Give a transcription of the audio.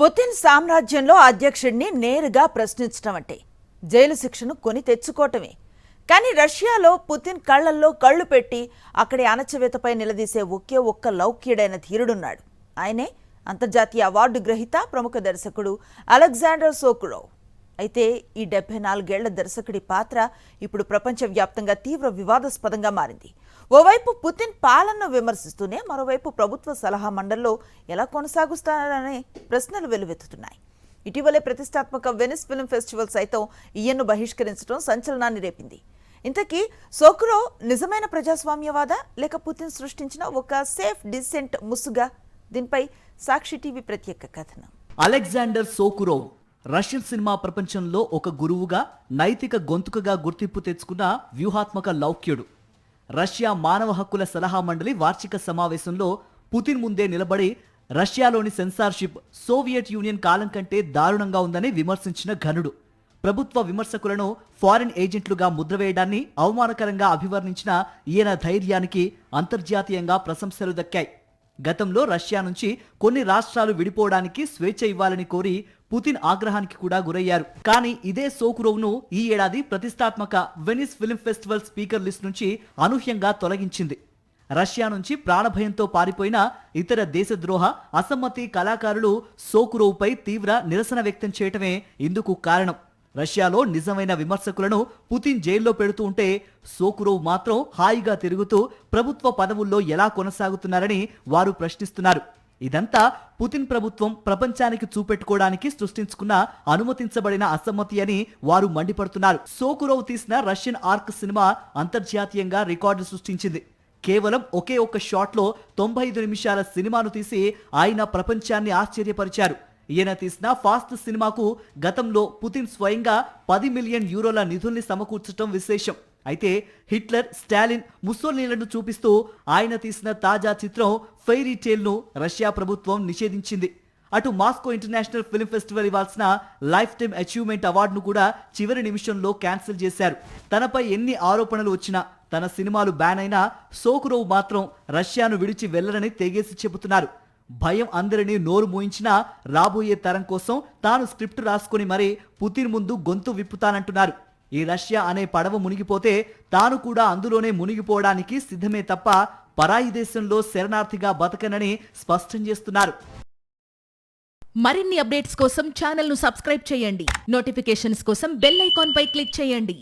Putin సామ్రాజ్యంలో అధ్యక్షుడిని నేరుగా ప్రశ్నించడం అంటే జైలు శిక్షను కొని తెచ్చుకోవటమే. కానీ రష్యాలో పుతిన్ కళ్లల్లో కళ్ళు పెట్టి అక్కడి అణచివేతపై నిలదీసే ఒకే ఒక్క లౌక్యుడైన ధీరుడున్నాడు. ఆయనే అంతర్జాతీయ అవార్డు గ్రహీత ప్రముఖ దర్శకుడు అలెగ్జాండర్ సోకురోవ్. అయితే ఈ 74 ఏళ్ల దర్శకుడి పాత్ర ఇప్పుడు ప్రపంచవ్యాప్తంగా తీవ్ర వివాదాస్పదంగా మారింది. ఓవైపు పుతిన్ పాలనను విమర్శిస్తూనే మరోవైపు ప్రభుత్వ సలహా మండలిలో ఎలా కొనసాగుస్తారనే ప్రశ్నలు వెల్లువెత్తుతున్నాయి. ఇటీవలే ప్రతిష్టాత్మక వెనిస్ ఫిల్మ్ ఫెస్టివల్ సైతం ఈయన్ను బహిష్కరించడం సంచలనాన్ని రేపింది. ఇంతకీ సోకురోవ్ నిజమైన ప్రజాస్వామ్యవాద లేక పుతిన్ సృష్టించిన ఒక సేఫ్ డిసెంట్ ముసుగా? దీనిపై సాక్షి టీవీ ప్రత్యేక కథనం. అలెగ్జాండర్ సోకురోవ్ రష్యన్ సినిమా ప్రపంచంలో ఒక గురువుగా, నైతిక గొంతుకగా గుర్తింపు తెచ్చుకున్న వ్యూహాత్మక లౌక్యుడు. రష్యా మానవ హక్కుల సలహా మండలి వార్షిక సమావేశంలో పుతిన్ ముందే నిలబడి రష్యాలోని సెన్సార్షిప్ సోవియట్ యూనియన్ కాలం కంటే దారుణంగా ఉందని విమర్శించిన ఘనుడు. ప్రభుత్వ విమర్శకులను ఫారిన్ ఏజెంట్లుగా ముద్రవేయడాన్ని అవమానకరంగా అభివర్ణించిన ఈయన ధైర్యానికి అంతర్జాతీయంగా ప్రశంసలు దక్కాయి. గతంలో రష్యా నుంచి కొన్ని రాష్ట్రాలు విడిపోవడానికి స్వేచ్ఛ ఇవ్వాలని కోరి పుతిన్ ఆగ్రహానికి కూడా గురయ్యారు. కానీ ఇదే సోకురోవ్ను ఈ ఏడాది ప్రతిష్టాత్మక Venice film festival speaker list నుంచి అనూహ్యంగా తొలగించింది. రష్యా నుంచి ప్రాణభయంతో పారిపోయిన ఇతర దేశద్రోహ, అసమ్మతి కళాకారులు సోకురోవ్పై తీవ్ర నిరసన వ్యక్తం చేయటమే ఇందుకు కారణం. రష్యాలో నిజమైన విమర్శకులను పుతిన్ జైల్లో పెడుతూ ఉంటే సోకురోవ్ మాత్రం హాయిగా తిరుగుతూ ప్రభుత్వ పదవుల్లో ఎలా కొనసాగుతున్నారని వారు ప్రశ్నిస్తున్నారు. ఇదంతా పుతిన్ ప్రభుత్వం ప్రపంచానికి చూపెట్టుకోవడానికి సృష్టించుకున్న అనుమతించబడిన అసమ్మతి అని వారు మండిపడుతున్నారు. సోకురోవ్ తీసిన రష్యన్ ఆర్క్ సినిమా అంతర్జాతీయంగా రికార్డు సృష్టించింది. కేవలం ఒకే ఒక్క షాట్లో 95 నిమిషాల సినిమాను తీసి ఆయన ప్రపంచాన్ని ఆశ్చర్యపరిచారు. ఈయన తీసిన ఫాస్ట్ సినిమాకు గతంలో పుతిన్ స్వయంగా 10 మిలియన్ యూరోల నిధుల్ని సమకూర్చడం విశేషం. అయితే హిట్లర్, స్టాలిన్, ముస్సోలినీలను చూపిస్తూ ఆయన తీసిన తాజా చిత్రం ఫెయిరీ టేల్ను రష్యా ప్రభుత్వం నిషేధించింది. అటు మాస్కో ఇంటర్నేషనల్ ఫిల్మ్ ఫెస్టివల్ ఇవ్వాల్సిన లైఫ్ టైమ్ అచీవ్మెంట్ అవార్డును కూడా చివరి నిమిషంలో క్యాన్సిల్ చేశారు. తనపై ఎన్ని ఆరోపణలు వచ్చినా, తన సినిమాలు బ్యాన్ అయినా సోకురోవ్ మాత్రం రష్యాను విడిచి వెళ్లరని తెగేసి చెబుతున్నారు. భయం అందరినీ నోరు మూయించినా రాబోయే తరం కోసం తాను స్క్రిప్ట్ రాసుకుని మరీ పుతిన్ ముందు గొంతు విప్పుతానంటున్నారు. ఈ రష్యా అనే పడవ మునిగిపోతే తాను కూడా అందులోనే మునిగిపోవడానికి సిద్ధమే తప్ప పరాయి దేశంలో శరణార్థిగా బతకనని స్పష్టం చేస్తున్నారు. మరిన్ని అప్డేట్స్ కోసం ఛానల్ ను సబ్స్క్రైబ్ చేయండి. నోటిఫికేషన్స్ కోసం బెల్ ఐకాన్ పై క్లిక్ చేయండి.